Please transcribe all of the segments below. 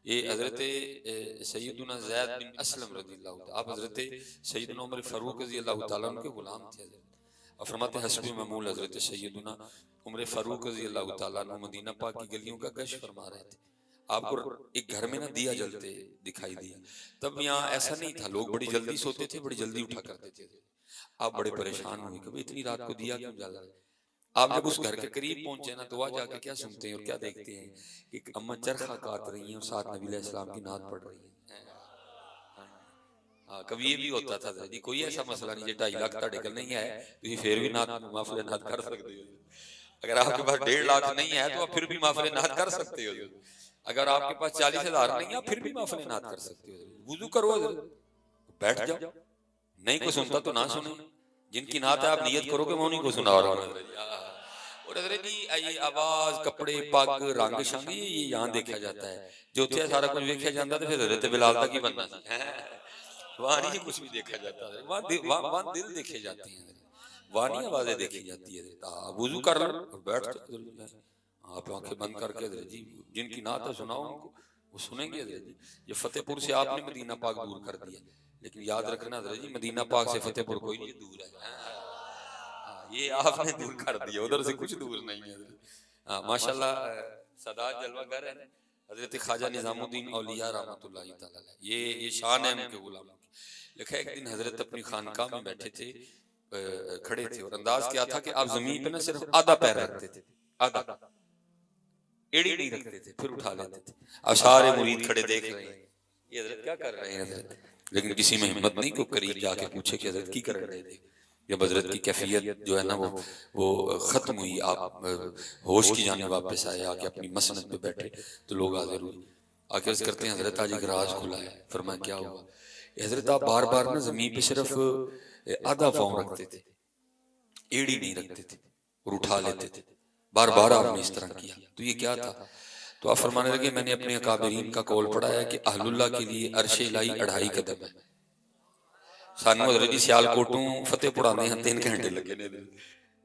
ये हजरत सैयदना ज़ैद बिन असलम रज़ियल्लाहु ताला, आप हजरत सैयदना उमर फारूक रज़ियल्लाहु ताला उनके गुलाम थे। और फरमाते हैं हस्बी ममूल हजरत सैयदना उमर फारूक रज़ियल्लाहु ताला अन्हु मदीना पाक की गलियों का गश्त फरमा रहे थे। आपको एक घर में ना दिया जलते दिखाई दिया। तब यहाँ ऐसा नहीं था, लोग बड़ी जल्दी सोते थे, बड़ी जल्दी उठा करते थे। आप बड़े परेशान हुए कि भाई इतनी रात को दिया क्यों जल रहा है। आप जब उस घर के करीब पहुंचे ना तो वहां जाके क्या सुनते हैं और क्या देखते हैं कि अम्मा चरखा काट रही हैं और साथ नबी अलैहि सलाम की नात पढ़ रही है। हाँ, कभी ये भी होता था जी, कोई ऐसा मसला नहीं, जो 2.5 लाख ਤੁਹਾਡੇ ਕੋਲ नहीं है तो ये फिर भी नात माफले नात कर सकते हो। अगर आपके पास 1.5 लाख नहीं है तो आप फिर भी माफले नात कर सकते हो। अगर आपके पास 40,000 नहीं है आप फिर भी माफले नात कर सकते हो। वुजू करो, बैठ जाओ, नहीं को सुनता तो ना सुने, जिनकी नात है आप नियत करो कि मैं उन्हीं को सुना रहा हूँ। और हजरत जी ये आवाज, कपड़े, पग, रंग शंग ये यहाँ देखा जाता है। जो थे सारा कुछ देखा जाता तो फिर हजरत बिलाल तक ही बनना है, वहां नहीं कुछ भी देखा जाता है। वहां दिल देखे जाते हैं, वहां नहीं आवाजें देखी जाती है। वुजू कर लो और बैठ जाओ, आप आंखें बंद करके हजरत जी जिनकी नात है सुनाओ उनको, वो सुनेंगे हजरत जी। ये फतेहपुर से आपने मदीना पाक दूर कर दिया, लेकिन याद रखना हजरत जी मदीना पाक से फतेहपुर कोई नहीं दूर है। ये आपने दूर कर दिया, उधर से कुछ दूर नहीं है। हाँ माशाल्लाह, सदात जलवागर है हजरत ख्वाजा निजामुद्दीन औलिया रहमतुल्लाह तआला अलैह, ये शान है उनके गुलामों की। लिखा है एक दिन हजरत अपनी खानकाह में बैठे थे, खड़े थे, और अंदाज क्या था कि आप जमीन पे ना सिर्फ आधा पैर रखते थे, आधा, एड़ी नहीं रखते थे, फिर उठा लेते थे। अब सारे मुरीद खड़े देख रहे हैं ये हजरत क्या कर रहे हैं हजरत, लेकिन किसी में हिम्मत नहीं को करीब जाके पूछे कि हजरत की कर रहे थे। जब हजरत की कैफियत जो है ना वो खत्म हुई, आप होश की जाने वापस आए, आके अपनी मसनद पे बैठे तो लोग हाजिर हुए। आके अर्ज करते हैं हजरत आज एक राज खुला है। फरमाया क्या हुआ। हजरत आप बार बार ना जमीन पे सिर्फ आधा पाँव रखते थे, एड़ी नहीं रखते थे और उठा लेते थे, बार बार आपने इस तरह किया, तो ये क्या था। तो आप फरमाने लगे मैंने अपने अकाबरीन का कौल पढ़ा है कि अहलुल्लाह के लिए अर्शे इलाही 2.5 कदम है। सानू हजरत जी सियालकोटों फतेहपुर आने हैं 3 घंटे लगे ने,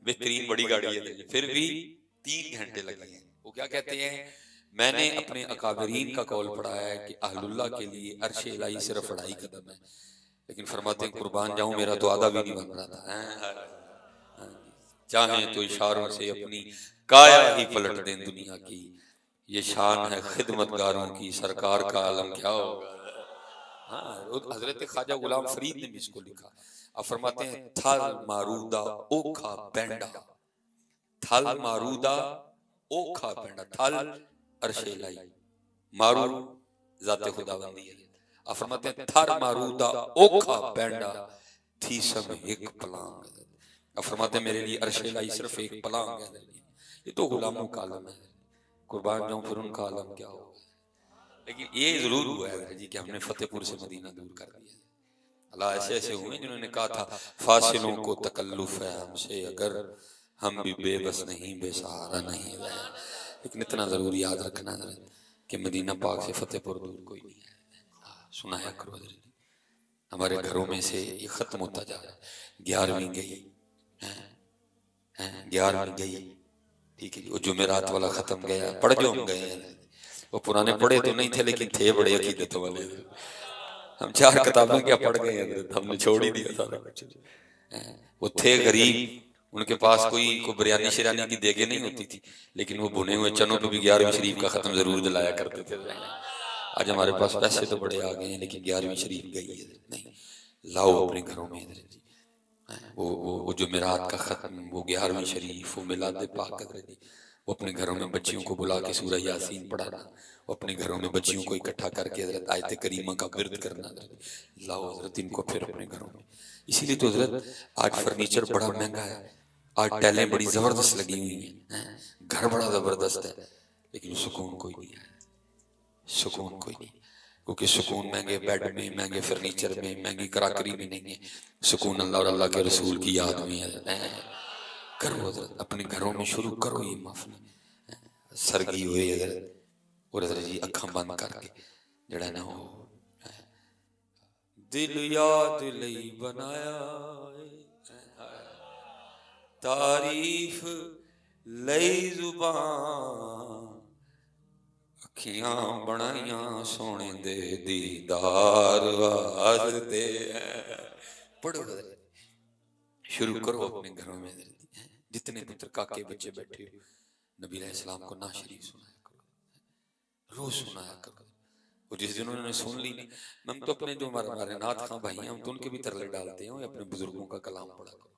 बेहतरीन बड़ी गाड़ी है, फिर भी 3 घंटे लगे हैं। वो क्या कहते हैं, मैंने अपने अकाबरीन का कौल पढ़ा है कि अहलुल्लाह के लिए अर्शे इलाही सिर्फ 2.5 कदम है, लेकिन फरमाते हैं कुर्बान जाऊं मेरा तो आधा भी नहीं बन रहा था। चाहे तो इशारों से अपनी काया ही पलट दें दुनिया की, ये शान है खिदमतगारों की, सरकार का आलम क्या होगा। हाँ, हजरत ख्वाजा गुलाम फरीद ने भी इसको लिखा। अब फरमाते हैं थल मारूदा ओखा पेंडा, थल मारूदा ओखा पेंडा, थल अर्शे लाई, मारू जाते खुदाबंदी है। अब फरमाते हैं थर मारूदा ओखा पेंडा थी सब एक पलांग। अब फरमाते हैं मेरे लिए अर्शे लाई सिर्फ एक पलांग है। ये तो गुलामों का आलम है, कुर्बान जाऊं फिर उनका आलम क्या होगा। लेकिन ये जरूर हुआ है जी कि हमने फतेहपुर से मदीना दूर कर दिया। अल्लाह ऐसे ऐसे हुए जिन्होंने कहा था फासिलों को तकल्लुफ है हमसे अगर हम भी बेबस नहीं बेसहारा नहीं है। लेकिन इतना जरूर याद रखना है कि मदीना पाक से फतेहपुर दूर कोई नहीं है। सुनाया करो हमारे घरों में से ये खत्म होता जा रहा है। 11वीं गई, 11वीं गई, ठीक है, वो जुमेरात वाला खत्म गया, पढ़ जो हम गए हैं। वो पुराने पढ़े तो नहीं थे लेकिन थे बड़े अकीदत वाले। हम 4 किताबें क्या पढ़ गए हैं, हमने छोड़ ही दिया सारा कुछ। वो थे गरीब, उनके पास कोई बिरयानी शिरानी की देगे नहीं होती थी, लेकिन वो भुने हुए चनों पे भी 11वीं शरीफ का खत्म जरूर दिलाया करते थे। आज हमारे पास पैसे तो बड़े आ गए हैं लेकिन 11वीं शरीफ गई है नहीं। लाओ अपने घरों में वो जुमेरात का खत्म, वो 11वीं शरीफ, वो मिलाद पाक, वो अपने घरों में बच्चियों को बुला के सूरह यासीन पढ़ाना, वो अपने घरों में बच्चियों को इकट्ठा करके हजरत आयत करीमा का विर्द करना। लाओ हजरत इनको फिर अपने घरों में। इसीलिए तो हजरत आज फर्नीचर बड़ा महंगा है, आज टाइलें बड़ी जबरदस्त लगी हुई हैं, घर बड़ा जबरदस्त है, लेकिन सुकून कोई नहीं है, सुकून कोई नहीं। क्योंकि सुकून महंगे बेड में, महंगे फर्नीचर में, महंगी कराकरी में नहीं है, सुकून अल्लाह और अल्लाह के रसूल की याद में है। करो अपने घरों में शुरू करो ये महफिल, सरगी हुए अगर और जी अखा बंद करके जड़ा ना हो दिल याद लई बनाया तारीफ लई जुबान अखियां बनाइया सोने दे दीदार वास्ते। पढ़ो शुरू करो अपने घरों में, जितने पुत्र काके बच्चे बैठे हो नबी अलैहिस्सलाम को ना शरीफ सुनाया करो, रोज सुनाया करो। और जिस दिन उन्होंने सुन ली नहीं, हम तो अपने जो हमारे नाथ खां भाई हैं हम तो उनके भी तरले डालते हैं, अपने बुजुर्गों का कलाम पढ़ा करो।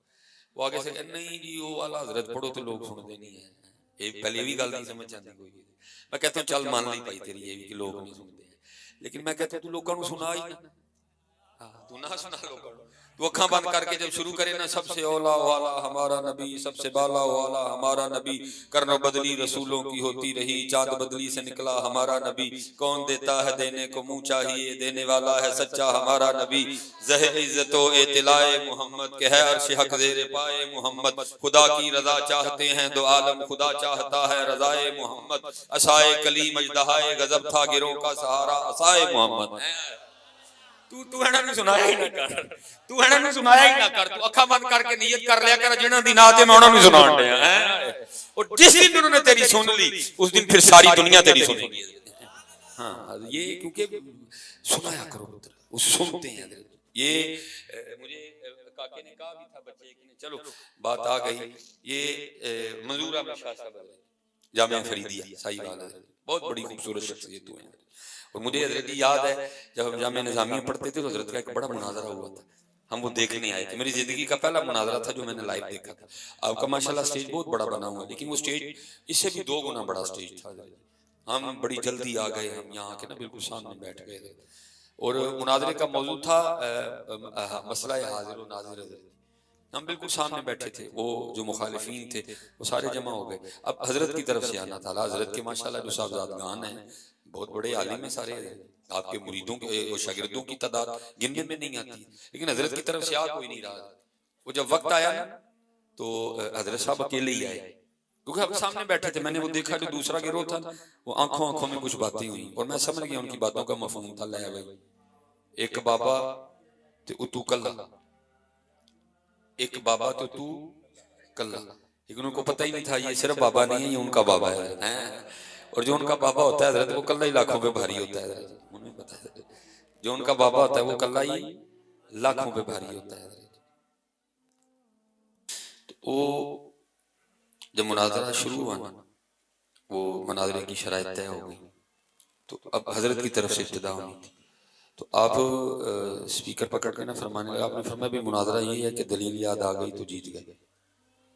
वो आगे से नहीं जी वो वाला हजरत पढ़ो तो लोग सुनते नहीं है। ये पहले भी गल नहीं समझ आती कोई भी। मैं कहता हूँ चल मान ली भाई तेरी ये भी कि लोग नहीं सुनते हैं, लेकिन मैं कहता हूँ तू लोगों को सुना ही ना, तू ना सुना लोगों को। तू अखा बंद करके जब शुरू करे ना, सबसे औला वाला हमारा नबी, सबसे बाला वाला हमारा नबी, कर्न बदली रसूलों की होती रही, चांद बदली से निकला हमारा नबी, कौन देता है देने को मुंह चाहिए, देने वाला है सच्चा हमारा नबी, ज़ह इज्जतो एतिलाए मोहम्मद के है अर्श हक ज़ेरे पाए मोहम्मद, खुदा की रजा चाहते हैं दो आलम, खुदा चाहता है रजाए मोहम्मद, असाए कली मजदहाए गजब था गिरों का सहारा असाए मोहम्मद। तू है ना सुनाया ही ना कर, तू है ना सुनाया ही ना कर, तू अखा बंद करके नियत कर लिया कर जिन्हां दी नात मैं उन्हां नूं सुनाण दिया है। और जिस दिन उन्होंने तेरी सुन ली उस दिन फिर सारी दुनिया तेरी सुनेगी। हाँ ये क्योंकि सुनाया करो पुत्र, वो सुनते हैं। ये मुझे काके ने कहा भी था बच्चे ने, चलो बात आ गई, ये मंजूर अहमद शाह साहब जामिया फरीदिया साहिवाल, बहुत बड़ी खूबसूरत शख्सियत हुए हैं। और मुझे हजरत याद है जब हम जामिया निजामिया पढ़ते थे तो हजरत का एक बड़ा मुनाजरा हुआ था, हम वो देखने आए थे। मेरी जिंदगी का पहला मुनाजरा था जो मैंने लाइव देखा था। आपका माशाल्लाह स्टेज बहुत बड़ा बना हुआ, लेकिन वो स्टेज इससे भी 2 गुना बड़ा स्टेज था। हम बड़ी जल्दी आ गए, हम यहाँ के ना बिल्कुल सामने बैठ गए थे और मुनाजरे का मौजू था मसला हाजिर व नाजिर। हम बिल्कुल सामने बैठे थे, वो जो मुखालिफीन थे वो सारे जमा हो गए। अब हजरत की तरफ से आना था, हजरत के माशाल्लाह जो साहबजादगान हैं बहुत बड़े आलिम हैं सारे, आपके मुरीदों के शागिर्दों की तादाद गिनने में नहीं आती, लेकिन हजरत की तरफ से आ कोई नहीं रहा। वो जब वक्त आया ना तो हजरत साहब अकेले ही आए, क्योंकि हम सामने बैठे थे। मैंने वो देखा जो दूसरा गिरोह था वो आंखों आंखों में कुछ बातें हुई और मैं समझ गया उनकी बातों का मफहूम था, ले भाई एक बाबा ते तू कल्ला, एक बाबा तो तू कल्ला, लेकिन उनको पता ही नहीं था ये सिर्फ बाबा नहीं है, ये उनका बाबा है। और जो उनका बाबा होता है हजरत वो कल्ला ही लाखों पे भारी होता है, उन्हें पता है। जो उनका बाबा होता है वो कल्ला ही लाखों पे भारी होता है। तो वो जब मुनाजरा शुरू हुआ ना, वो मुनाजरे की शराइत तय हो गई, तो अब हजरत की तरफ से इब्तिदा होनी थी। तो आप स्पीकर पकड़ के ना फरमाने लगा, आपने फरमाया भी मुनाजरा ये है कि दलील याद आ गई तो जीत गए,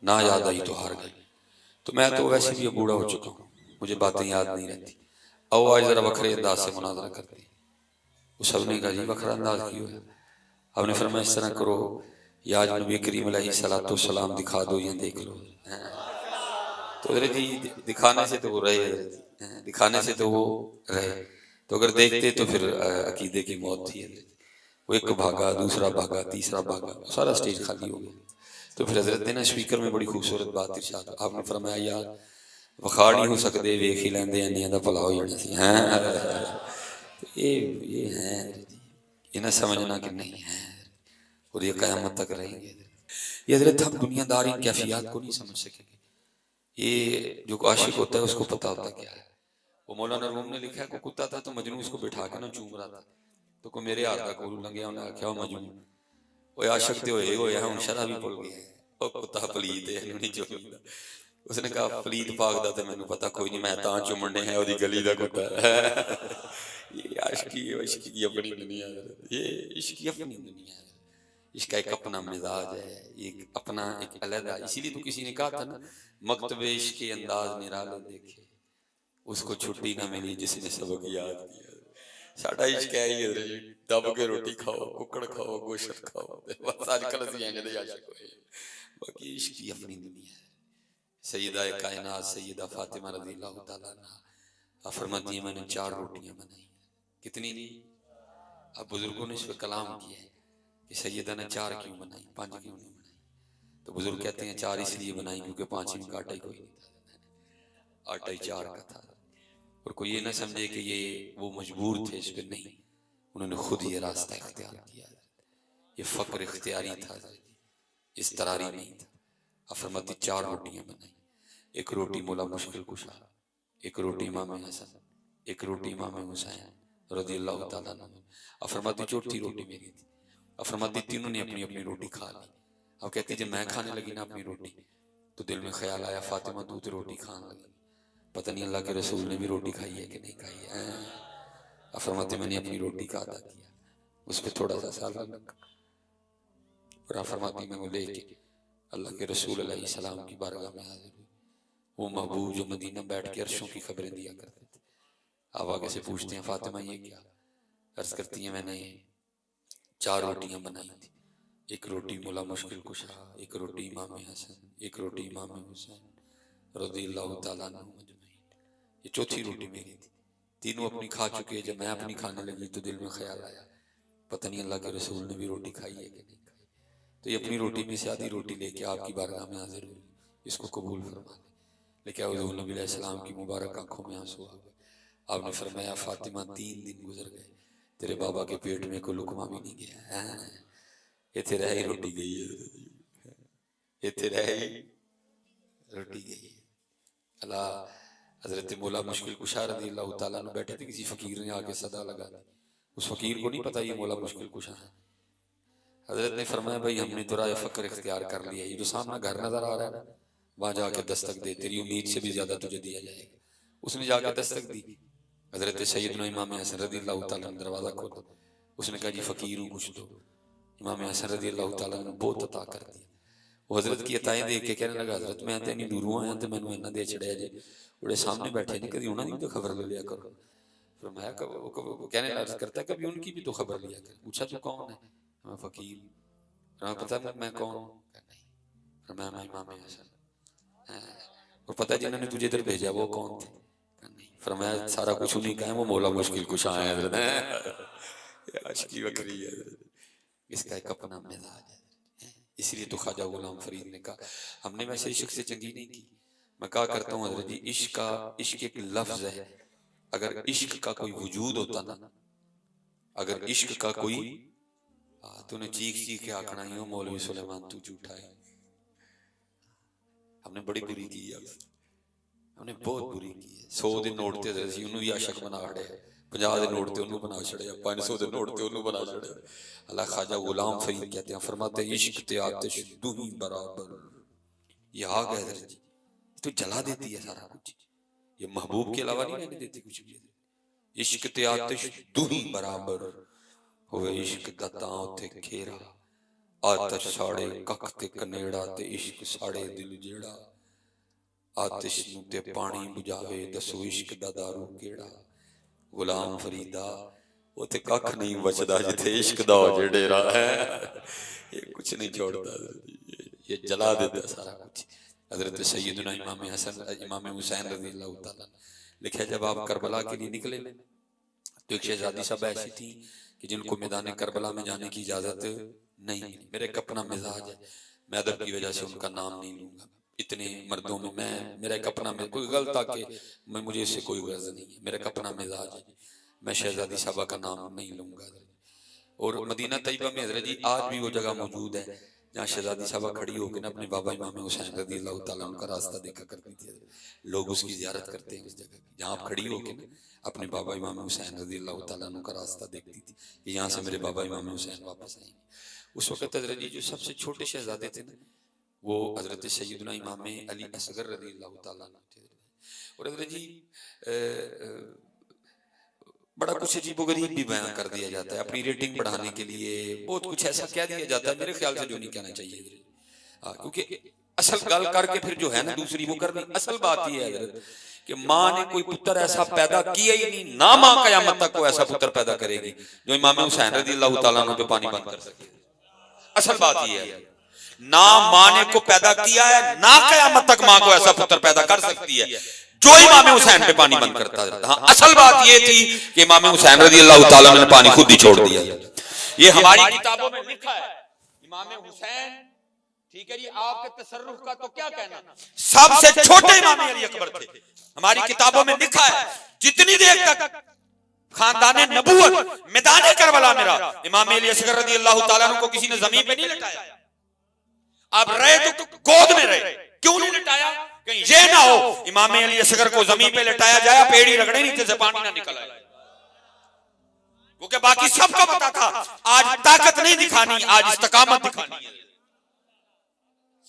ना याद आई तो हार गए। तो मैं तो वैसे भी बूढ़ा हो चुका हूँ, मुझे बातें याद नहीं रहती, आओ आज जरा वखरे अंदाज से मुनाजरा करते हैं। वो सब ने कहा जी वखरा अंदाज क्यों है? आपने फरमाया इस तरह करो, या आज नबी करीम अलैहिस्सलातु वस्सलाम दिखा दो या देख लो। तो अरे जी दिखाने से तो वो रहे, दिखाने से तो वो रहे, तो अगर देखते तो फिर अकीदे की मौत थी। वो एक भागा, दूसरा भागा, तीसरा भागा, सारा स्टेज खाली हो गया। तो फिर हजरत ने ना स्पीकर में बड़ी खूबसूरत बात इरशाद, आपने फरमाया यार वखाड़ नहीं हो सकते वेख ही लेंदे अन्नियां दा भला हो जाना सी। ये है इन्हें समझना कि नहीं है और ये क़यामत तक रहेंगे। ये हजरत हम दुनियादारी कैफियत को नहीं समझ सकेंगे। ये जो आशिक होता है उसको पता होता क्या है। वो मौलाना रूम ने लिखा है को कुत्ता था तो मजनू उसको बिठा के ना चूम रहा था, तो को मेरे हाथ का कोलू लंघिया उन्हें आख्या मजनू वो आशिक ते होए होए हम शराबी भुल गए, ओ कुत्ता पलीत है नहीं चूमदा। उसने कहा फरीद पाक दा ते मैनू पता कोई नहीं, मैं तां चुमने है ओदी गली दा कुत्ता। ये इश्क की अपनी दुनिया है, ये इश्क की अपनी दुनिया है, इसका एक अपना मिजाज है, एक अपना एक अलग। इसीलिए तो किसी ने कहा था ना मकतबे इश्क के अंदाज निराले देखे उसको छुट्टी ना मिली जिसने सबक याद किया। साडा इश्क है ही दब के रोटी खाओ, कुकड़ खाओ, गोश्त खाओ, बस आजकल असं इंज दे आशिक होए। बाकी इश्क की अपनी दुनिया है। सैयदा कायनात सैयदा फातिमा रज़ियल्लाहु तआला अन्हा फरमाती है मैंने 4 रोटियां बनाई। कितनी दी? अब बुजुर्गों ने इस पर कलाम किया है कि सैयदा ने 4 क्यों बनाई, 5 क्यों नहीं बनाई? तो बुजुर्ग कहते हैं 4 इसलिए बनाई क्योंकि 5 का आटा ही कोई नहीं था, आटा ही 4 का था। और कोई ये ना समझे कि ये वो मजबूर थे इस पर, नहीं, उन्होंने खुद ये रास्ता इख्तियार किया। ये फक्र इख्तियारी था, इस तरारी नहीं था। फरमाती 4 रोटियां बनाई, एक रोटी मौला मुश्किल कुशा, एक रोटी इमाम हसन, एक रोटी इमाम हुसैन रज़ियल्लाहु ताला अन्हु। अब फरमाती चौथी रोटी मेरी थी। अब फरमाती तीनों ने अपनी अपनी रोटी खा ली। अब कहती जब मैं खाने लगी ना अपनी रोटी तो दिल में ख्याल आया फातिमा तू तो रोटी खाने लगी, पता नहीं अल्लाह के रसूल ने भी रोटी खाई है कि नहीं खाई है। अब फरमाती मैंने अपनी रोटी का अदा किया, उस पर थोड़ा सा सालन रखा। और आप फरमाती मैं वो लेके अल्लाह के रसूल अलैहिस्सलाम की बारगाह में हाजिर हुई। वो महबूब जो मदीना बैठ के अर्शों की खबरें दिया करते थे। आप आगे से पूछते हैं फातिमा ये क्या? अर्ज करती है मैंने 4 रोटियां बनाई थी, एक रोटी मौला मुश्किल कुशा, एक रोटी इमाम हसन, एक रोटी इमाम हुसैन रज़ियल्लाहु ताला अन्हु अजमईन। ये चौथी रोटी मेरी थी। तीनों अपनी खा चुके। जब मैं अपनी खाने लगी तो दिल में ख्याल आया पता नहीं अल्लाह के रसूल ने भी रोटी खाई है कि नहीं खाई। तो ये अपनी रोटी में से आधी रोटी लेके आपकी बारगाह में हाजिर हुई, इसको कबूल फरमा ले। लेकिन हुज़ूर नबी अलैहिस्सलाम की मुबारक आंखों में आंसू आ गए। आपने फरमाया फातिमा 3 दिन गुजर गए, तेरे बाबा के पेट में कोई लुकमा भी नहीं गया। इथे रह ही रोटी गई है, इथे रह ही रोटी गई है। अल्लाह हजरत मौला मुश्किल कुशा रज़ियल्लाहु ताला अन्हु बैठे थे, किसी फकीर ने आके सदा लगा दी। उस फकीर को नहीं पता ये मौला मुश्किल कुशा है। हजरत ने फरमाया भाई हमने तो राह फक्र इख्तियार कर लिया, ये जो सामने घर नजर आ रहा है ना वहां जाके दस्तक दे, तेरी उम्मीद से भी ज्यादा तुझे दिया जाएगा। उसने जाके दस्तक दी। हजरत सैयदना इमाम हसन रज़ियल्लाहु ताला अन्हु दरवाजा खोला। उसने कहा जी फकीर हूँ कुछ दो। इमाम हसन रज़ियल्लाहु ताला अन्हु बहुत अता कर दिया। वो हजरत की अताएं देख के कहने लगा हजरत मैं तो इन्नी दूरों आया तो मैंने इन्ना दे छड़िया जी, उड़े सामने बैठे ने कभी उन्होंने भी तो खबर ले लिया करो। फरमाया कहने लगा करता है कभी उनकी भी तो खबर लिया कर। पूछा तू कौन है? मैं फकीर। पता मैं कौन हूँ? फरमाया मैं इमाम हसन। और पता जिन्होंने तुझे इधर भेजा वो कौन थे? नहीं। फरमाया सारा कुछ उन्हीं का है, वो मौला मुश्किल कुशा है। आशिकी बकरी है, इसका एक अपना मिजाज है। इसलिए तो ख्वाजा गुलाम फरीद ने कहा हमने वैसे इश्क से चंगी नहीं की। मैं कहा करता हूँ हजरत जी इश्क एक लफ्ज है। अगर इश्क का कोई वजूद होता ना, अगर इश्क का कोई तूने चीख चीख के आखना ही हो मौलवी सुलेमान तू झूठा है। हमने बड़ी बुरी की है, हमने बहुत बुरी की है। 100 ਦੇ ਨੋਟ ਤੇ ਅਸੀਂ ਉਹਨੂੰ ਵੀ ਆਸ਼ਕ ਬਣਾ ਛੜਿਆ, 50 ਦੇ ਨੋਟ ਤੇ ਉਹਨੂੰ ਬਣਾ ਛੜਿਆ, 500 ਦੇ ਨੋਟ ਤੇ ਉਹਨੂੰ ਬਣਾ ਛੜਿਆ। अल्लाह ख्वाजा गुलाम फरीद कहते हैं फरमाते इश्क ते आतिश दो ही बराबर। ये आग है हजरत जी, तो जला देती है सारा कुछ। ये महबूब के अलावा नहीं रहने देती कुछ भी। इश्क ते आतिश दो ही बराबर होवे, इश्क दा तां उथे खेरा, आतिश साड़े कख ते कनेड़ा ते इश्क साड़े दिल जेड़ा। आतिश नूं ते पानी बुझावे दसो इश्क दा दारू केड़ा। गुलाम फरीदा उथे कख नहीं बचदा जिथे इश्क दा जेड़ा है, ये कुछ नहीं छोड़ता, ये जला देता सारा कुछ। हजरत सैयदना इमाम हसन इमाम हुसैन रज़ियल्लाहु ताला लिखा जब आप करबला के लिए निकले तो एक शहजादी सब ऐसी थी कि जिनको मैदान करबला में जाने की इजाजत नहीं मिली। मेरा एक अपना मिजाज है, मैं अदब की वजह से उनका नाम नहीं लूंगा। इतने मर्दों में मैं मेरा एक अपना कोई गलत आके मुझे इससे कोई गर्ज नहीं है। मेरा एक अपना मिजाज है, मैं शहजादी साहबा का नाम नहीं लूंगा। और मदीना तैयबा में हजरत जी आज भी वो जगह मौजूद है जहाँ शहजादी साहबा खड़ी होकर ना अपने बाबा इमाम हुसैन रज़ियल्लाहु ताला उनका रास्ता देखा करती थी। लोग उसकी ज़ियारत करते हैं उस जगह की जहाँ आप खड़ी होकर ना अपने बाबा इमाम हुसैन रज़ियल्लाहु ताला उनका रास्ता देखती थी कि यहाँ से मेरे बाबा इमाम हुसैन वापस आएंगे। उस वक्त हजरत जी जो सबसे छोटे शहजादे थे ना वो हजरत सैयदना इमाम अली असगर रज़ियल्लाहु ताला थे। और हजरत जी बड़ा कुछ अजीबोगरीब भी बयान कर दिया जाता है अपनी रेटिंग बढ़ाने के लिए। बहुत कुछ ऐसा कह दिया जाता है मेरे ख्याल से जो नहीं कहना चाहिए, क्योंकि असल गल करके फिर जो है ना दूसरी वो करनी। असल बात ये है कि माँ ने कोई पुत्र ऐसा पैदा किया ही नहीं, ना माँ कयामत तक को ऐसा पुत्र पैदा करेगी जो इमाम हुसैन रज़ियल्लाहु ताला अन्हु पे पानी बंद कर सके। असल बात ये है ना माँ ने को पैदा किया है ना कयामत तक माँ को ऐसा पुत्र पैदा कर सकती है जो इमाम हुसैन पे पानी बंद करता है। हाँ असल बात ये थी कि इमाम हुसैन रज़ियल्लाहु ताला ने पानी खुद ही छोड़ दिया। ये हमारी किताबों में लिखा है। इमाम हुसैन ठीक है जी आपके तसर्रुफ का तो क्या कहना, सबसे छोटे इमाम अली अकबर थे। हमारी किताबों में लिखा है जितनी देर तक खानदान नबूवत मैदान करबला में रहा इमाम अली असगर रज़ियल्लाहु ताला को किसी ने जमीन पे नहीं लटाया। आप रहे तो गोद में रहे, क्यों नहीं लटाया? कहीं ये ना हो इमाम अली असगर को जमीन पे लटाया जाए, पेड़ी रगड़े नीचे से पानी ना निकल आए। क्योंकि बाकी सबको पता था आज ताकत नहीं दिखानी, आज इस्तकामत दिखानी है।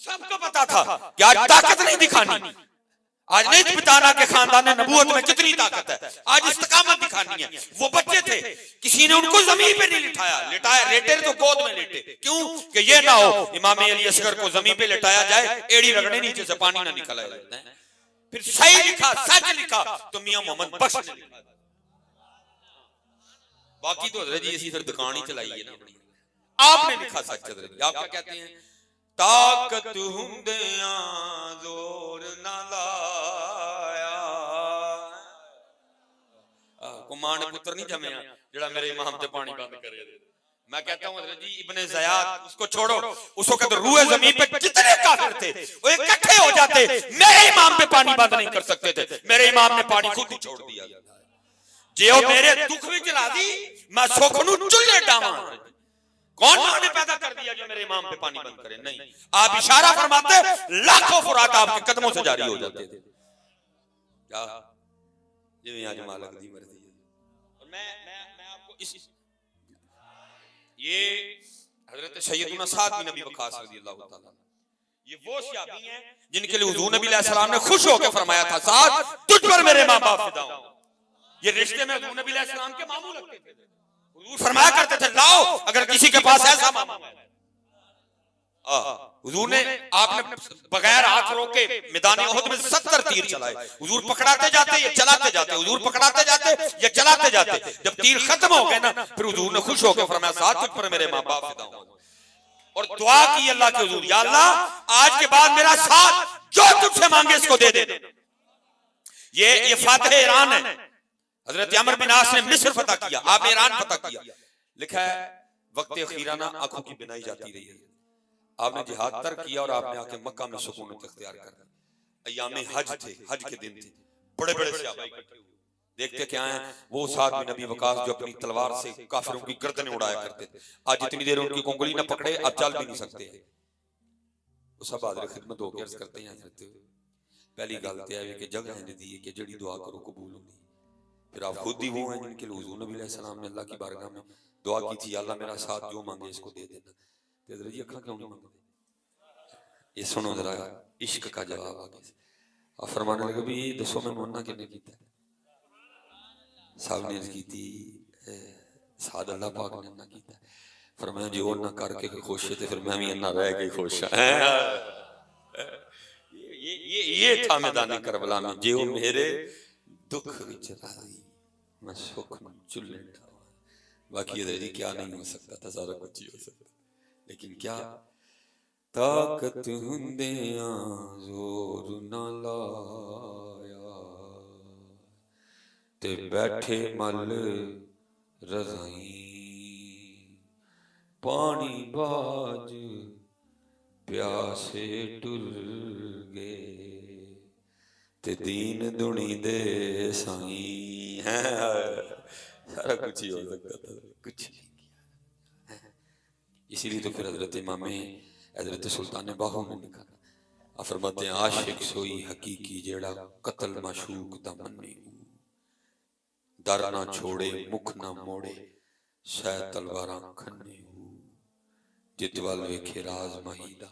सबको पता था कि आज ताकत नहीं दिखानी, आज नहीं बताना कि खानदान नबूवत में कितनी ताकत है, आज इस्तकामत दिखानी है। वो बच्चे थे, किसी ने उनको जमीन पे नहीं लिटाया, लेटे तो गोद में लेटे। क्यों? कि ये ना हो इमाम अली असगर को जमीन पे लिटाया जाए, एड़ी रगड़े नीचे से पानी ना निकल आए। फिर सही लिखा, सच लिखा तो मियां मोहम्मद बख्श ने लिखा। बाकी तो हजरत जी इसी फिर दुकान ही चलाई है ना अपनी। आपने लिखा सच हजरत जी। आप क्या कहते हैं? ताकत हुंदियां जोर ना लाया। कुमान पुत्र नहीं जमया जेड़ा मेरे इमाम ते पानी बंद करे। मैं कहता हूं हजरत जी इब्ने ज़याद उसको छोड़ो, उस वक्त रूए जमीन पे जितने काफिर थे वो इकट्ठे हो जाते, मेरे इमाम पे पानी बंद नहीं कर सकते थे। मेरे इमाम ने पानी खुद ही छोड़ दिया। जे ओ मेरे दुख भी जला दी, मैं सुख नू चुल्हे डावां। कौन ने पैदा कर दिया जो मेरे इमाम पे पानी बंद करे? नहीं, आप इशारा फरमाते लाखों फुरात आपके कदमों से जारी हो जाते थे। क्या जिवें आज मालिक दी मर्जी है। और मैं आपको इस ये हजरत सैयदुना साद बिन नबी वक्कास रज़ियल्लाहु ताला, ये वो सहाबी हैं जिनके लिए हुजूर नबी अलैहि सलाम ने खुश होकर फरमाया था साद तुझ पर मेरे मां बाप फिदा हों। ये रिश्ते में हुजूर नबी अलैहि सलाम के मामू लगते थे। हुजूर फरमाया करते थे लाओ अगर किसी के पास ऐसा मामू है। हुजूर ने आपने बगैर हाथ रोके मैदान उहद में 70 तीर चलाए। हुजूर पकड़ाते जाते ये चलाते जाते, हुजूर पकड़ाते जाते ये चलाते जाते। जब तीर खत्म हो गए ना फिर हुजूर ने खुश होकर फरमाया साथ तुझ पर मेरे मां बाप फिदा हों। और दुआ की अल्लाह के हुजूर, या अल्लाह आज के बाद मेरा साथ जो तुझसे मांगे इसको दे दे। ये फातिह ईरान है। हजरत अमर बिन आस ने मिस्र फतह किया, आपने ईरान फतह किया। लिखा है वक्त अखीराना आंखों की बिनाई जाती रही है। आपने जिहाद तर्क किया और आपने आके मक्का में सुकूनत इख्तियार कर दी। अय्यामे हज थे, हज के दिन थे, बड़े बड़े सहाबा इकट्ठे हुए। देखते क्या है वो साद बिन नबी वकास जो अपनी तलवार से काफिरों की गर्दनें उड़ाया करते थे, आज इतनी देर उनकी उंगली न पकड़े अब चल भी नहीं सकते। वो सब हाज़िर खिदमत होकर अर्ज करते हैं हजरत पहली गल तो है कि जगह है दी है कि जड़ी दुआ करो कबूल होगी। फिर आप खुद ही वो हैं जिनके लिए हुजूर नबी अलैहि सलाम ने अल्लाह की बारगाह में दुआ की थी, अल्लाह मेरा साथ जो मांगे इसको दे देना। तो हजरत जी अखा क्यों नहीं मांगते? ये सुनो जरा इश्क का जवाब आ गया। और फरमाने लगे भी दसो मैं मन्ना किने कीता? साहब ने अर्ज की थी साद अल्लाह पाक ने अन्ना कीता। फरमाया जो अन्ना करके खुश है तो फिर मैं भी अन्ना रह के खुश हां। ये था मैदान करबला में जो मेरे दुख विच राजी मैं सुख चुल्ले डावा। बाकी ये क्या नहीं हो सकता था, सारा कुछ ही हो सकता, लेकिन क्या ताकत हुंदियां जोर ना लाया ते बैठे मल रज़ाई पानी बाज प्यासे टुर गए ते दीन दुनी दे साईं। सारा कुछ ही हो सकता था, कुछ नहीं किया। इसीलिए तो फिर हजरत इमामे हजरत सुल्तान बाहू ने लिखा फरमाते हैं आशिक सोई हकीकी जेड़ा कत्ल माशूक दा मन्ने दर ना छोड़े मुख ना मोड़े सह तलवारां खन्ने जित वाल वेखे राज माहीदा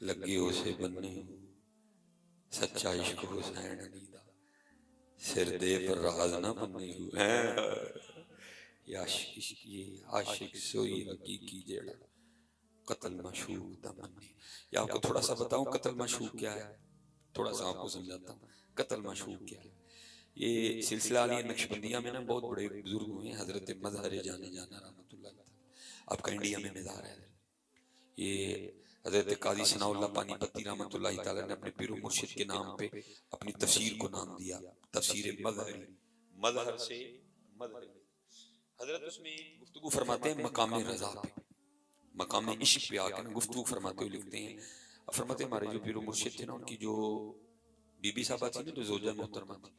लगे उसे बन्ने सच्चा इश्क हुसैन अली दा सिर दे पर राज ना बन्ने ये आशिक सोई हकीकी जेड़ा कत्ल माशूक दा मन्ने। या आपको थोड़ा सा बताऊं कत्ल माशूक क्या है, थोड़ा सा आपको समझाता हूँ कत्ल माशूक क्या है। ये सिलसिला अली नक्शबंदिया में ना बहुत बड़े बुजुर्ग हुए, हजरत मजहर जाने जाना रहमतुल्लाह आपका इंडिया में मज़ार है। ये हजरत काजी सनाउल्लाह पानीपती रहमतुल्लाह तआला ने अपने पीर मुर्शिद के नाम पे अपनी तफसीर को नाम दिया तफसीर मजहरी, मजहर से मजहर। हजरत उसमें गुफ्तगू फरमाते हैं मकाम रज़ा पे, मकाम इश्क पे आके ना गुफ्तगू फरमाते हुए लिखते हैं, फरमाते हमारे जो पीर मुर्शिद थे ना उनकी जो बीबी साहबा थी ना, जो जोजा मोहतरमा थी,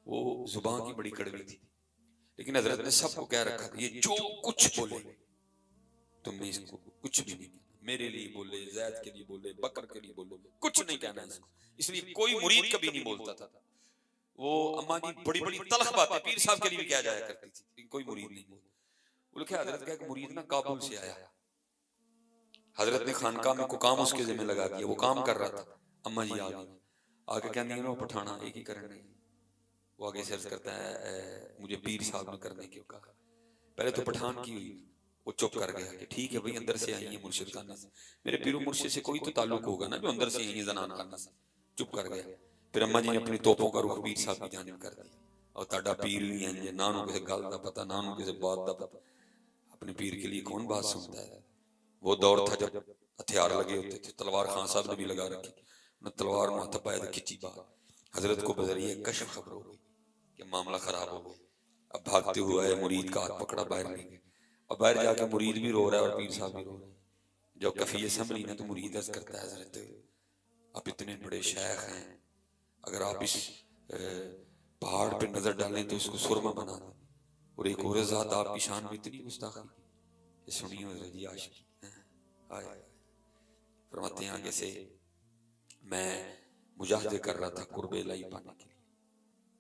वो जुबान की बड़ी कड़वी थी, लेकिन हजरत ने सबको कह रखा था ये जो कुछ बोले तुमने इसको कुछ भी नहीं, मेरे लिए बोले, जैद के लिए बोले, बकर के लिए बोले, कुछ नहीं कहना इसको। इसलिए कोई मुरीद कभी नहीं बोलता था। वो अम्मा जी बड़ी बड़ी तलख बातें पीर साहब के लिए भी कहा जाया करती थी, लेकिन कोई मुरीद नहीं बोलता। बोले कि हजरत का एक मुरीद ना काबुल से आया, हजरत ने खानकाह में को काम उसके जिम्मे लगा दिया, वो काम कर रहा था। अम्मा जी आ गई, आगे कहती है ना पठाना एक ही करने। वो आगे से अर्ज करता है मुझे पीर साहब ने करने क्यों कहा। पहले तो पठान की हुई, वो चुप कर गया कि ठीक है भाई अंदर से आई है मुर्शिद खाने से, मेरे पीरो मुर्शिद से कोई तो ताल्लुक होगा ना जो अंदर से आई है जनान खाने से। चुप कर गया। फिर अम्मा जी ने अपनी तोपों का रुख पीर साहब की जानिब कर दिया। और ताड़ा पीर भी है ना, नु किसी गल का पता ना, नु किसी बात का पता। अपने पीर के लिए कौन बात सुनता है। वो दौर था जब हथियार लगे होते थे, तलवार खान साहब ने भी लगा रखी, तलवार में हाथ पाया तो खिंची बात। हजरत को बजरिए कश्फ खबर हो गई कि मामला खराब हो गया। अब भागते हुए आए, मुरीद का हाथ पकड़ा, बाहर ले गए। और बाहर जाके मुरीद भी रो रहा है और पीर साहब भी रो रहे हैं। जब कफी संभली ना तो मुरीद अर्ज करता है हजरत आप इतने बड़े शेख हैं, अगर आप इस पहाड़ पे नजर डालें तो इसको सुरमा बना दें, और एक और ज़ात आपकी शान में इतनी गुस्ताखी। ये सुनिए हजरत जी आशिकी आए। फरमाते हैं आगे से मैं मुजाहिदे कर रहा था कुर्बे इलाही पाने के लिए।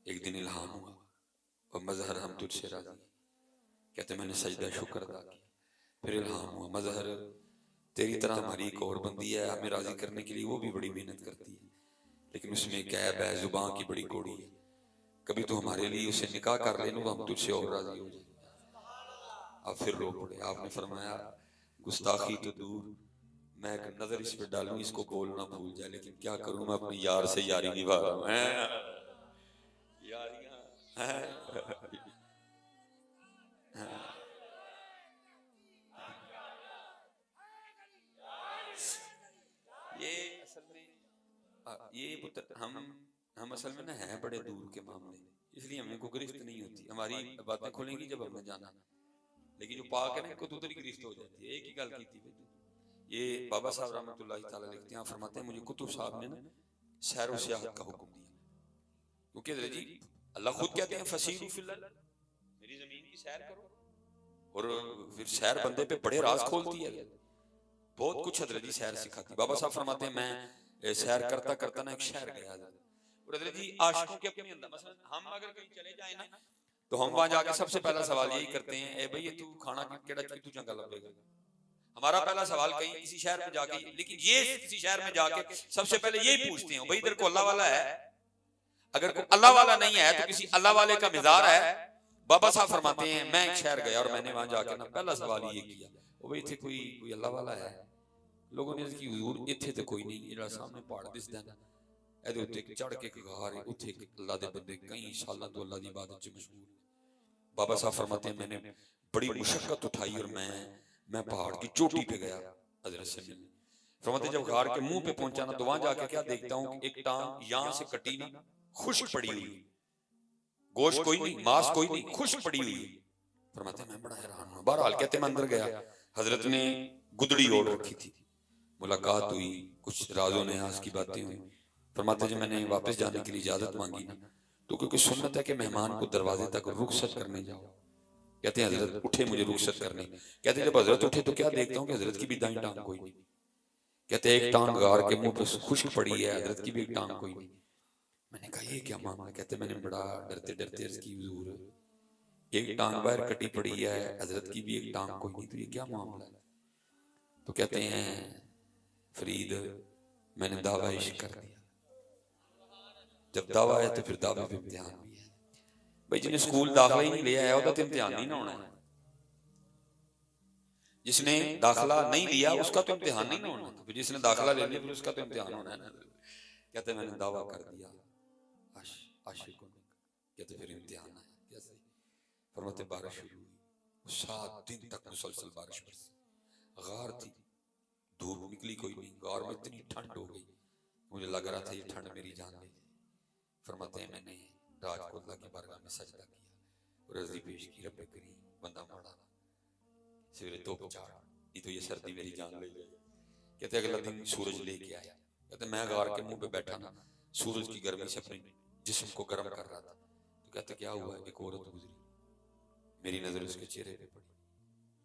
एक दिन इल्हाम हुआ और मजहर हम तुझसे राजी। कहते मैंने सजदा शुक्र अदा किया। फिर इल्हाम हुआ मजहर तेरी तरह हमारी एक और बंदी है, हमें राजी करने के लिए वो भी बड़ी मेहनत करती है, लेकिन उसमें एक ऐब है, जुबान की बड़ी कौड़ी है। कभी तो हमारे लिए उसे निकाह कर लेना तो हम तुझसे और राजी हो जाए। आप फिर रो पड़े। आपने फरमाया गुस्ताखी तो दूर, मैं एक नजर इस पे डालूं इसको बोलना भूल जाए, लेकिन क्या करूं मैं अपनी यार से यारी निभा रहा हूं। ये असल में ये पुत्र हम असल में ना हैं बड़े दूर के मामले, इसलिए हमें को गिरफ्त नहीं होती। हमारी बातें खुलेंगी जब हमने जाना, लेकिन जो पाक है ना इनको तो उधर ही गिरफ्त हो जाती है। एक ही गल की थी भाई, ये बाबा साहब रहमतुल्लाह ताला लिखते हैं, फरमाते हैं मुझे कुतुब साहब ने ना सैर व सियाहत का हुक्म दिया, क्योंकि हज़रत जी अल्लाह खुद कहते हैं फसीहु फिल अर्द, मेरी जमीन की सैर करो। और फिर सैर बंदे पे बड़े राज खोलती है, बहुत कुछ हज़रत जी सैर सिखाती। बाबा साहब फरमाते हैं मैं सैर करता करता ना एक शहर गया, और हज़रत जी आशिकों के अपने अंदर, मसलन हम अगर कहीं चले जाए ना तो हम वहां जाके सबसे पहला सवाल यही करते हैं, ए भाई ये तू खाना केड़ा तू चंगा लगेगा। हमारा पहला सवाल कहीं किसी शहर में जाके, लेकिन ये किसी शहर में जाके सबसे पहले यही पूछते हैं भाई इधर को अल्लाह वाला है। अगर कोई अल्लाह वाला नहीं है तो किसी अल्लाह वाले का मिजार है। बाबा साहब फरमाते हैं मैं एक शहर गया और मैंने वहां जाके ना पहला सवाल ये किया, ओ भाई इथे कोई अल्लाह वाला है। लोगों ने की हुजूर इथे तो कोई नहीं, जेड़ा सामने पहाड़ दिसदा ना ਇਹਦੇ ਉੱਤੇ चढ़ के घार है, ਉੱਥੇ अल्लाह दे बंदे कई सालों तो अल्लाह दी इबादत च मशगूल। बाबा साहब फरमाते हैं मैंने बड़ी मुशक्कत उठाई और मैं पहाड़ की चोटी पे गया हजरत से मिलने। फरमाते जब घार के मुंह पे पहुंचा ना तो वहां जाके क्या देखता हूं एक टांग यहां से कटी ना खुश्क पड़ी हुई, गोश्त कोई नहीं, मांस कोई नहीं, खुश्क पड़ी हुई। फरमाते मैं बड़ा हैरान हुआ। बहरहाल कहते मैं अंदर गया, हजरत ने गुदड़ी ओढ़ रखी थी, मुलाकात हुई, कुछ राजों ने आज की बातें हुई। फरमाते जब मैंने वापस जाने के लिए इजाजत मांगी ना तो क्योंकि सुन्नत है कि मेहमान को दरवाजे तक रुखसत करने जाओ। कहते हैं हजरत उठे मुझे रुखसत करने। कहते जब हजरत उठे तो क्या देखता हूँ कि हजरत की भी दाईं टांग कोई नहीं। कहते एक टांग गार के मुंह पे खुश्क पड़ी है, हजरत की भी एक टांग कोई नहीं। मैंने कहा ये क्या मामला। कहते मैंने बड़ा डरते डरते अर्ज की हुजूर एक टांग बाहर कटी पड़ी है, हजरत की भी एक टांग कोई नहीं, तो ये क्या मामला है। तो कहते हैं फरीद मैंने दावा इश्क कर दिया। जब दावा है तो फिर दावे पे इम्तिहान भी है। भाई जिन्हें स्कूल दाखिला ही नहीं लिया है उसका तो इम्तिहान नहीं ना होना है, जिसने दाखिला नहीं लिया उसका तो इम्तिहान नहीं ना होना, तो जिसने दाखिला ले लिया फिर उसका तो इम्तिहान होना है ना। कहते मैंने दावा कर दिया आशिकों ने, कहते फिर इम्तिहान है कैसे। फरमाते बारिश शुरू हुई, 7 दिन तक मुसलसल बारिश बरसी। गार थी, धूप निकली कोई नहीं, गार में इतनी ठंड हो गई मुझे लग रहा था ये ठंड मेरी जान ले। फरमाते हैं मैंने राज को अल्लाह की बारगाह में सजदा किया और अर्जी पेश की, रब्बे करीम बंदा माड़ा सवेरे तो चार ये तो ये सर्दी मेरी जान ले जाएगी। कहते अगला दिन सूरज लेके आया। कहते मैं गार के मुंह पे बैठा ना सूरज की गर्मी से अपने जिस्म को गर्म कर रहा था। तो कहते क्या हुआ, एक औरत गुजरी, मेरी नजर उसके चेहरे पे पड़ी,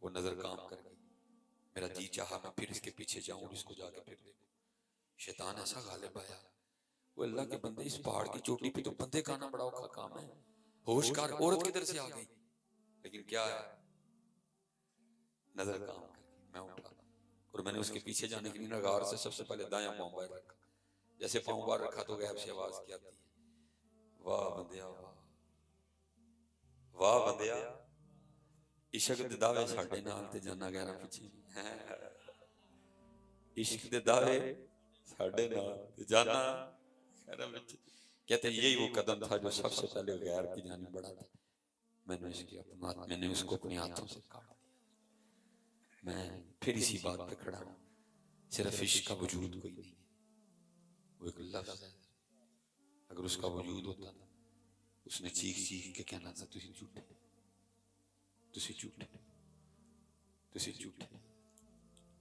वो नजर काम कर गई, मेरा जी चाहा मैं फिर इसके पीछे जाऊं और इसको जाके फिर देखूं। शैतान ऐसा गालिब आया, वो अल्लाह के बंदे इस पहाड़ की चोटी पे तो बंदे का आना बड़ा औखा काम है, होश कर औरत किधर से आ गई। लेकिन क्या है, नजर काम करके मैं उठा और मैंने उसके पीछे जाने के लिए ना गार से सबसे पहले दायां पांव बाहर रखा। जैसे पांव बाहर रखा तो गैब से आवाज की आती है, वाह बंदिया वाह, वाह बंदिया इश्क दे दावे साडे नाल ते जाना गैरा पीछे, इश्क दे दावे साडे नाल ते जाना गैरा पीछे। कहते यही वो कदम था जो सबसे पहले गैर की जानी बढ़ा था। मैंने उसको अपने हाथों से काट दिया। मैं फिर इसी बात पे खड़ा हूं, सिर्फ इश्क का वजूद कोई नहीं, वो एक लफ्ज है। अगर उसका वजूद होता ना, उसने चीख चीख के कहना था तुसी झूठे, तुसी झूठे, तुसी झूठे।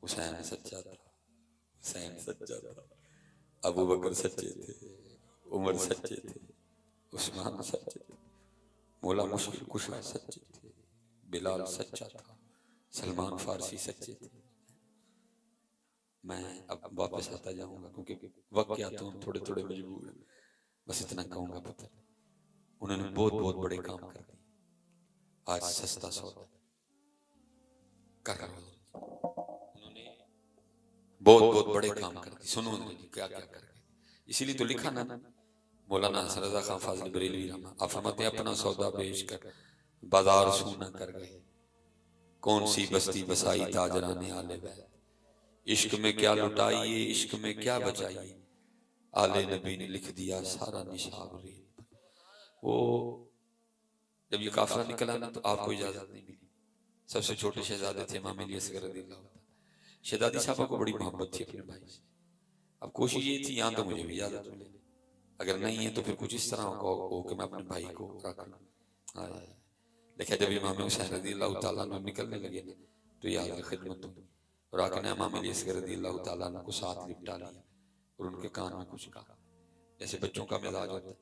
हुसैन सच्चा था, हुसैन सच्चा था, अबू बकर सच्चे थे, उमर सच्चे थे, उस्मान सच्चे थे, मौला मुश्किल कुशा सच्चे थे, बिलाल सच्चा था, सलमान फारसी सच्चे थे। मैं अब वापस आता जाऊंगा क्योंकि वक्त क्या तो हम थोड़े थोड़े मजबूर हैं। बस इतना कहूंगा पुत्र, उन्होंने बहुत बहुत बड़े काम कर दिए। आज सस्ता सौदा कर रहे हो, उन्होंने बहुत बहुत बड़े काम कर दिए। सुनो क्या क्या कर गए, इसीलिए तो लिखा ना मौलाना हसन रजा खान फाजिल बरेलवी रहमा, आप फरमाते हैं अपना सौदा बेच कर बाजार सूना कर गए, कौन सी बस्ती बसाई ताजराने आले बैत, इश्क में क्या लुटाइए इश्क में क्या बचाइए, आले नबी ने लिख दिया सारा निशाब रे। वो जब ये काफिला निकला ना तो आपको इजाजत नहीं मिली। सबसे छोटे शहजादे थे इमाम अली असगर रज़ियल्लाहु अन्हु, शहजादी साहबा को बड़ी मोहब्बत थी अपने भाई से। अब कोशिश ये थी यहाँ तो मुझे भी इजाजत मिले, अगर नहीं है तो फिर कुछ इस तरह हो कि मैं अपने भाई को रख लूं। लेकिन जब इमाम हुसैन रज़ियल्लाहु ताला अन्हु निकलने लगे तो ये हाजिर खिदमत हुई और आके ने इमाम अली असगर रज़ियल्लाहु ताला अन्हु को साथ लिपटा लिया और उनके कान में कुछ कहा। जैसे बच्चों का मिजाज होता है,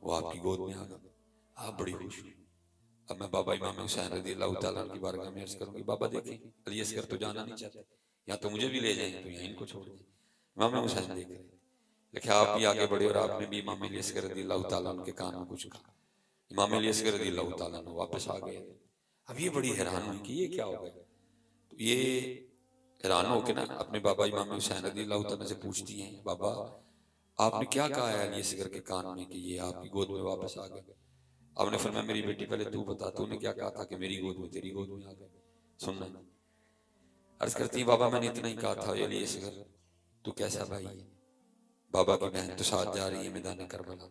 वो आपकी गोद में आ गए, आप बड़ी खुश हुई। अब मैं बाबा इमाम हुसैन रज़ियल्लाहु ताला अन्हु की बारगाह में अर्ज करूंगी, बाबा देखें अली असगर तो जाना नहीं चाहते, या तो मुझे भी ले जाएंगे तो यहाँ इनको छोड़ दें। इमाम हुसैन देख रहे, लेकिन आप भी आगे बढ़े और आपने भी इमाम अली असगर रज़ियल्लाहु ताला अन्हु के कान में कुछ कहा। इमाम अली असगर रज़ियल्लाहु ताला अन्हु वापस आ गए। अब ये बड़ी हैरान हुई कि ये क्या हो गया। तो ये हैरान हो के ना अपने बाबा इमाम हुसैन रज़ियल्लाहु ताला से पूछती हैं, बाबा आपने क्या कहा है अली असगर के कान में कि ये आपकी गोद में वापस आ गए। आपने फरमाया मेरी बेटी पहले तू बता, तूने क्या कहा था कि मेरी गोद में तेरी गोद में आ गए। सुनना, अर्ज करती है बाबा मैंने इतना ही कहा था अली असगर तू कैसा भाई है, बाबा की बहन तो साथ जा रही है मैदान करबला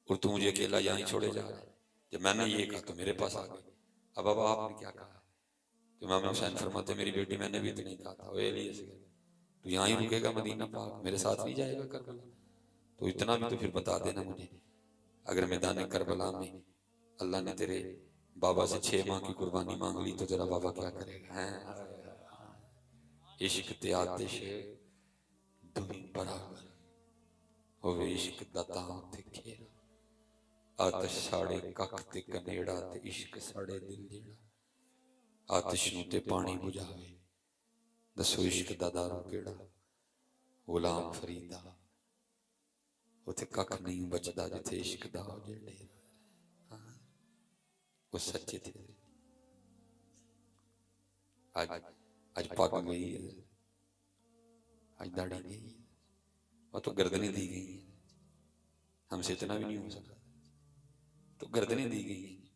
और तू मुझे अकेला यहाँ ही छोड़े जा रहा है। जब मैंने ये कहा तो मेरे पास आ गए, अब बाबा आपने क्या कहा। तो इमाम हुसैन फरमाते मेरी बेटी मैंने भी इतना ही कहा था अली असगर तू यहाँ ही रुकेगा मदीना पाक, मेरे साथ नहीं जाएगा करबला, तो इतना भी तो फिर बता देना मुझे, अगर मैदान करबला में अल्लाह ने तेरे बाबा से 6 माह की कुर्बानी मांग ली तो तेरा बाबा क्या करेगा। इश्क ते आतिश दुनी बराबर होवे, इश्क दा तां ते खेल, आतिश साड़े कख ते कनेड़ा ते इश्क साड़े दिल जेड़ा, आतिश नूं ते पानी बुझावे दसो इश्क दा दारू केड़ा, गुलाम फरीदा उथे कख नहीं बचदा जिथे इश्क दा हो जेड़े। वो सच्चे थे। आज आज पग गई है, आज दाढ़ी गई, और तो गर्दनें दी गई हैं, हमसे इतना भी नहीं हो सकता, तो गर्दनें दी गई हैं,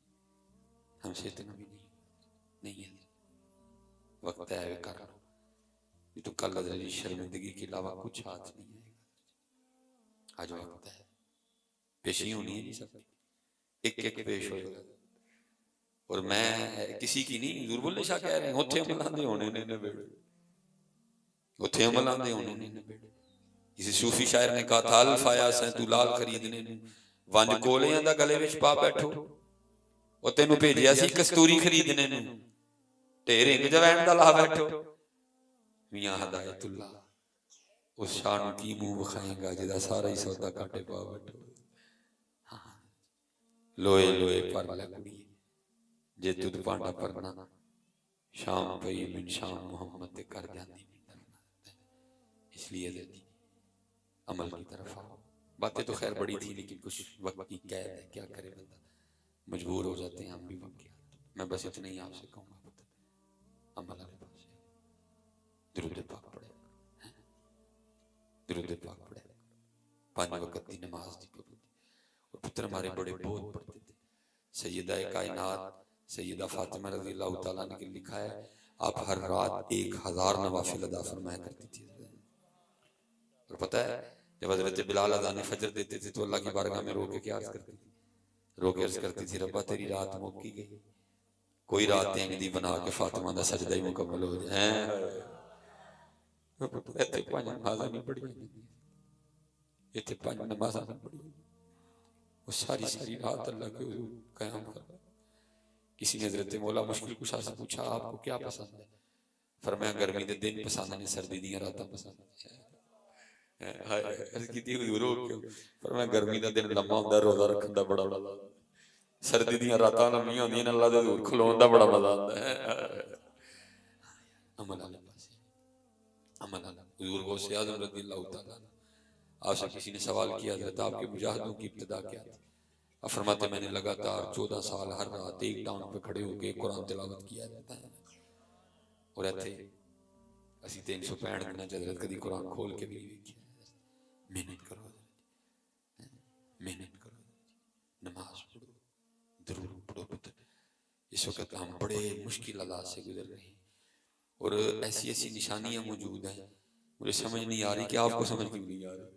हमसे इतना भी नहीं है। वक्त है कर लो, ये तो कल अजली शर्मिंदगी के अलावा कुछ हाथ नहीं है। आज वक्त है, पेशी होनी है नहीं सकती, एक एक पेश होएगा। और मैं किसी की नहीं, जुर्बुल शाह कह रहे हैं उथे अमल आंदे होने ने नबेड़े, उथे अमल आंदे होने ने नबेड़े। किसी सूफी शायर ने कहा था अल्फाया से तू लाल खरीदने नूं वंज कोलियां दा गले विच पा बैठो, ओ तेनू भेजिया सी कस्तूरी खरीदने नूं ढेर हिंग जवैन दा ला बैठो। मियां हिदायतुल्लाह उस शाह नूं की मुंह विखाएगा जिहदा सारा ही सौदा काटे पा बैठो। लोए लोए पर लै कुड़िए जे तुद पांडा परना शाम पई मिन शाम मोहम्मद ते कर जानी इसलिए अमल की तरफ आओ। बातें तो खैर बड़ी थी लेकिन कुछ वक्त की कैद है, क्या करे बंदा, मजबूर हो जाते हैं हम भी वक्त। मैं बस इतना ही आपसे कहूँगा अमल वाले पास दुरूद पाक पढ़े, दुरूद पाक पढ़े, 5 वक्त की नमाज की पाबंदी। और पुत्र हमारे बड़े बहुत पढ़ते थे। सैयदा कायनात सैयदा फातिमा रज़ी अल्लाह तआला ने लिखा है आप हर रात 1000 नवाफिल अदा फरमाया करती थी। और पता है जब हज़रत बिलाल अज़ान फजर देते थे तो अल्लाह की बारगाह में रो के क्या अर्ज करती थी, रो के अर्ज करती थी रब्बा तेरी रात मुक्की गई, कोई रात दी बना के फातिमा दा सजदा ही मुकम्मल हो जाए। इत्थे 5 नमाज़ां नहीं पढ़ी, इत्थे 5 नमाज़ां नहीं पढ़ी, वो सारी सारी रात अल्लाह के हुजूर क़याम कर। किसी ने हज़रत मौला मुश्किल कुशा से पूछा आपको क्या पसंद है, फरमाया गर्मी के दिन पसंद ने, सर्दी दी रातां पसंद है। अर्ज़ कीती हुजूर फरमाया गर्मी का दिन लम्मा हुंदा, रोज़ा रखण दा बड़ा मज़ा, सर्दी दी रातां लम्मियां हुंदियां, अल्लाह दे हुजूर खलोण दा बड़ा मज़ा आंदा है। अमल वाले पासे, अमल वाला हुजूर गौसे आज़म रज़ी अल्लाह तआला आपसे किसी ने सवाल किया हज़रत आपके मुजाहिदों की इब्तिदा क्या थी, आप फरमाते मैंने लगातार 14 साल हर रात एक टाउन पे खड़े होकर कुरान तिलावत किया जाता है। और इत्थे असीं 365 दिनां च हज़रत कदी कुरान खोल के भी नहीं वेखिया। मेहनत करो, मेहनत करो, नमाज पढ़ो, दुरूद पढ़ो पुत्र। इस वक्त हम बड़े मुश्किल हालात से गुजर रहे हैं और ऐसी ऐसी निशानियां मौजूद हैं, मुझे समझ नहीं आ रही कि आपको समझ क्यों नहीं आ रही।